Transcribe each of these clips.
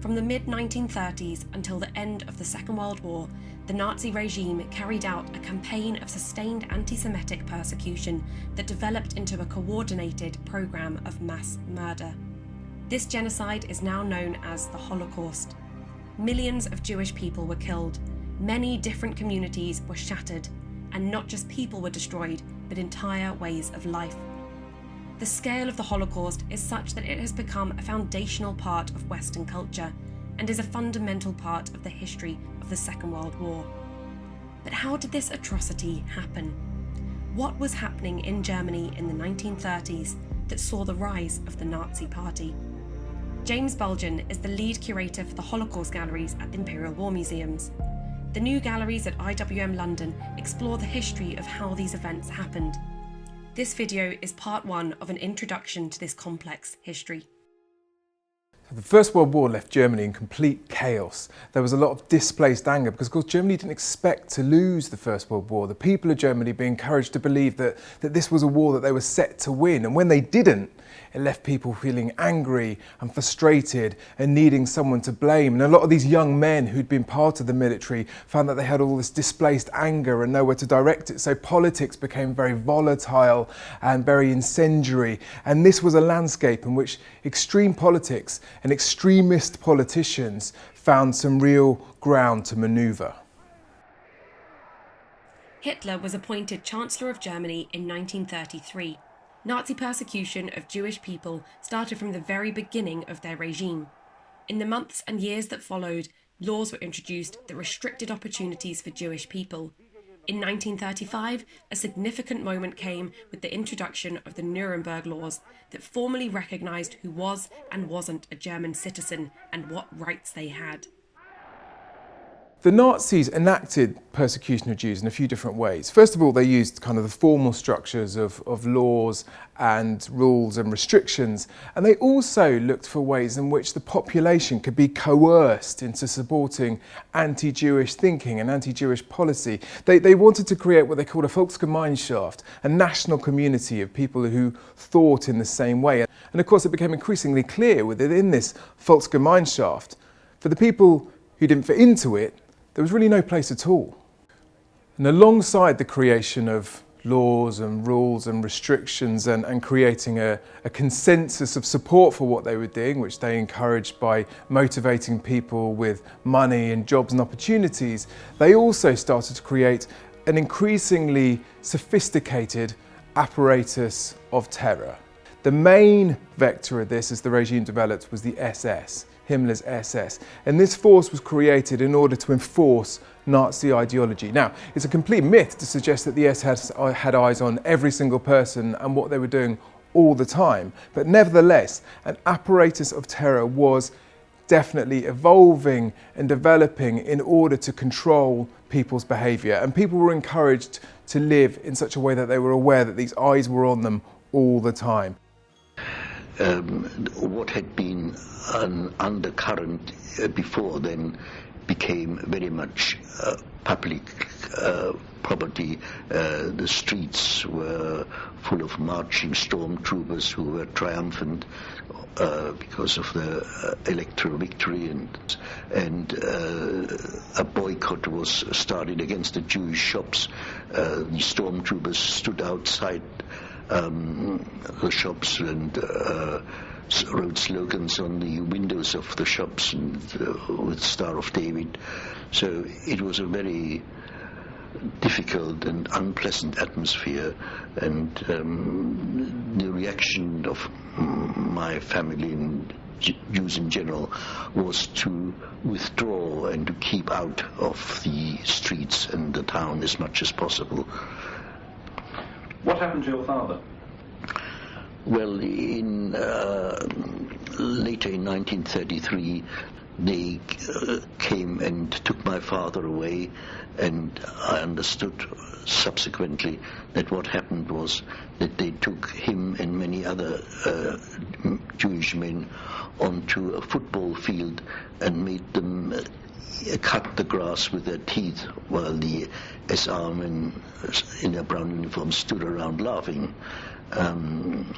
From the mid-1930s until the end of the Second World War, the Nazi regime carried out a campaign of sustained anti-Semitic persecution that developed into a coordinated program of mass murder. This genocide is now known as the Holocaust. Millions of Jewish people were killed, many different communities were shattered, and not just people were destroyed, but entire ways of life. The scale of the Holocaust is such that it has become a foundational part of Western culture and is a fundamental part of the history of the Second World War. But how did this atrocity happen? What was happening in Germany in the 1930s that saw the rise of the Nazi Party? James Bulgin is the lead curator for the Holocaust Galleries at the Imperial War Museums. The new galleries at IWM London explore the history of how these events happened. This video is part one of an introduction to this complex history. The First World War left Germany in complete chaos. There was a lot of displaced anger because, of course, Germany didn't expect to lose the First World War. The people of Germany being encouraged to believe that this was a war that they were set to win. And when they didn't, it left people feeling angry and frustrated and needing someone to blame. And a lot of these young men who'd been part of the military found that they had all this displaced anger and nowhere to direct it. So politics became very volatile and very incendiary. And this was a landscape in which extreme politics and extremist politicians found some real ground to manoeuvre. Hitler was appointed Chancellor of Germany in 1933. Nazi persecution of Jewish people started from the very beginning of their regime. In the months and years that followed, laws were introduced that restricted opportunities for Jewish people. In 1935, a significant moment came with the introduction of the Nuremberg Laws that formally recognised who was and wasn't a German citizen and what rights they had. The Nazis enacted persecution of Jews in a few different ways. First of all, they used kind of the formal structures of laws and rules and restrictions, and they also looked for ways in which the population could be coerced into supporting anti-Jewish thinking and anti-Jewish policy. They wanted to create what they called a Volksgemeinschaft, a national community of people who thought in the same way. And of course, it became increasingly clear within this Volksgemeinschaft, for the people who didn't fit into it, there was really no place at all. And alongside the creation of laws and rules and restrictions and creating a consensus of support for what they were doing, which they encouraged by motivating people with money and jobs and opportunities, they also started to create an increasingly sophisticated apparatus of terror. The main vector of this, as the regime developed, was the SS. Himmler's SS. And this force was created in order to enforce Nazi ideology. Now, it's a complete myth to suggest that the SS had eyes on every single person and what they were doing all the time. But nevertheless, an apparatus of terror was definitely evolving and developing in order to control people's behaviour. And people were encouraged to live in such a way that they were aware that these eyes were on them all the time. What had been an undercurrent before then became very much public property. The streets were full of marching stormtroopers who were triumphant because of the electoral victory, and a boycott was started against the Jewish shops. The stormtroopers stood outside the shops and wrote slogans on the windows of the shops and with Star of David. So it was a very difficult and unpleasant atmosphere, and the reaction of my family and Jews in general was to withdraw and to keep out of the streets and the town as much as possible. What happened to your father? Well, later in 1933, they came and took my father away, and I understood subsequently that what happened was that they took him and many other Jewish men onto a football field and made them cut the grass with their teeth while the SR men in their brown uniforms stood around laughing.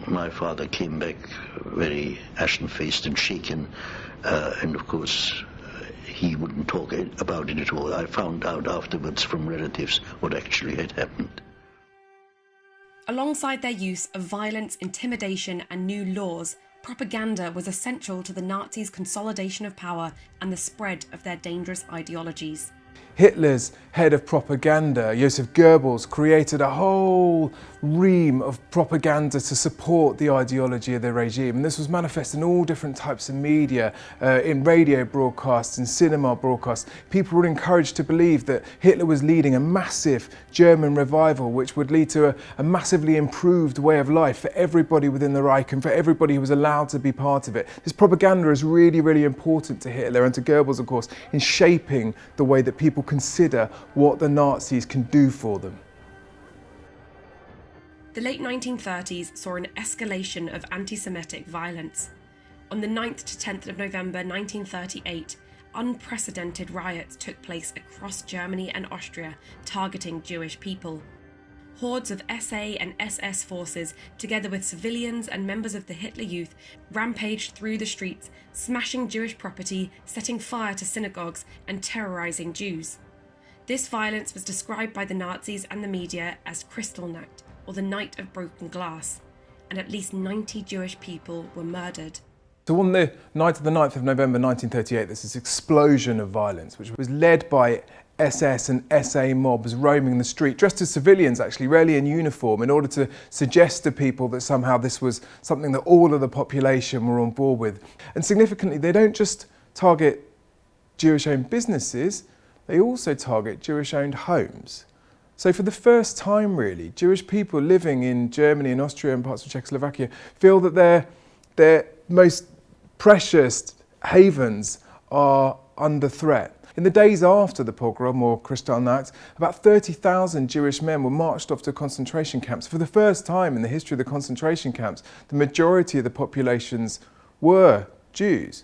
My father came back very ashen-faced and shaken, and of course he wouldn't talk about it at all. I found out afterwards from relatives what actually had happened. Alongside their use of violence, intimidation and new laws, propaganda was essential to the Nazis' consolidation of power and the spread of their dangerous ideologies. Hitler's head of propaganda, Joseph Goebbels, created a whole ream of propaganda to support the ideology of the regime. And this was manifest in all different types of media, in radio broadcasts, in cinema broadcasts. People were encouraged to believe that Hitler was leading a massive German revival, which would lead to a massively improved way of life for everybody within the Reich and for everybody who was allowed to be part of it. This propaganda is really, really important to Hitler and to Goebbels, of course, in shaping the way that people consider what the Nazis can do for them. The late 1930s saw an escalation of anti-Semitic violence. On the 9th to 10th of November 1938, unprecedented riots took place across Germany and Austria, targeting Jewish people. Hordes of SA and SS forces, together with civilians and members of the Hitler Youth, rampaged through the streets, smashing Jewish property, setting fire to synagogues, and terrorising Jews. This violence was described by the Nazis and the media as Kristallnacht, or the Night of Broken Glass, and at least 90 Jewish people were murdered. So on the night of the 9th of November 1938, there's this explosion of violence, which was led by SS and SA mobs roaming the street, dressed as civilians actually, rarely in uniform, in order to suggest to people that somehow this was something that all of the population were on board with. And significantly, they don't just target Jewish-owned businesses, they also target Jewish-owned homes. So for the first time really, Jewish people living in Germany and Austria and parts of Czechoslovakia feel that their most precious havens are under threat. In the days after the pogrom or Kristallnacht, about 30,000 Jewish men were marched off to concentration camps. For the first time in the history of the concentration camps, the majority of the populations were Jews.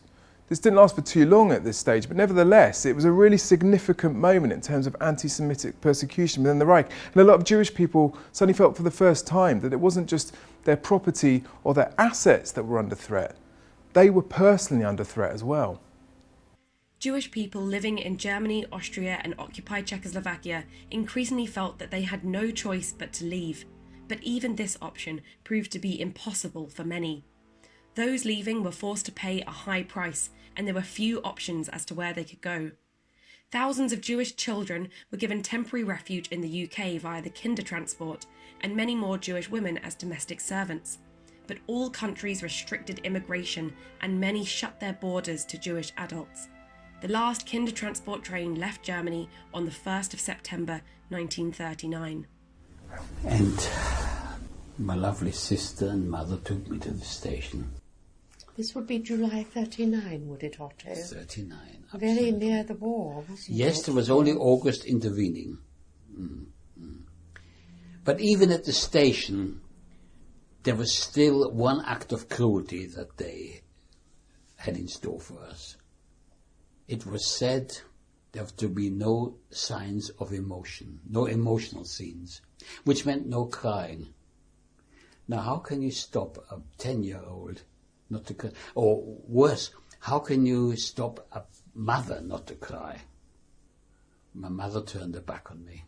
This didn't last for too long at this stage, but nevertheless, it was a really significant moment in terms of anti-Semitic persecution within the Reich. And a lot of Jewish people suddenly felt for the first time that it wasn't just their property or their assets that were under threat. They were personally under threat as well. Jewish people living in Germany, Austria and occupied Czechoslovakia increasingly felt that they had no choice but to leave. But even this option proved to be impossible for many. Those leaving were forced to pay a high price, and there were few options as to where they could go. Thousands of Jewish children were given temporary refuge in the UK via the Kindertransport, and many more Jewish women as domestic servants. But all countries restricted immigration, and many shut their borders to Jewish adults. The last Kindertransport train left Germany on the 1st of September 1939. And my lovely sister and mother took me to the station. This would be July 39, would it, Otto? 39. Very absolutely. near the war, wasn't it? Yes, there was only August intervening. But even at the station, there was still one act of cruelty that they had in store for us. It was said there to be no signs of emotion, no emotional scenes, which meant no crying. Now, how can you stop a 10-year-old not to cry? Or worse, how can you stop a mother not to cry? My mother turned her back on me.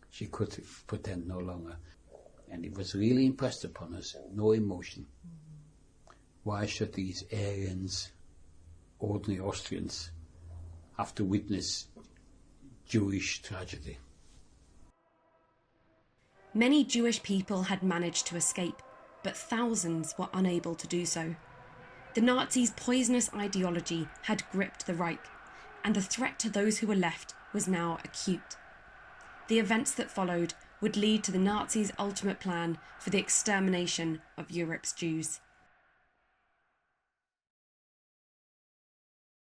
She could pretend no longer. And it was really impressed upon us, no emotion. Why should these Aryans, ordinary Austrians, have to witness Jewish tragedy? Many Jewish people had managed to escape, but thousands were unable to do so. The Nazis' poisonous ideology had gripped the Reich, and the threat to those who were left was now acute. The events that followed would lead to the Nazis' ultimate plan for the extermination of Europe's Jews.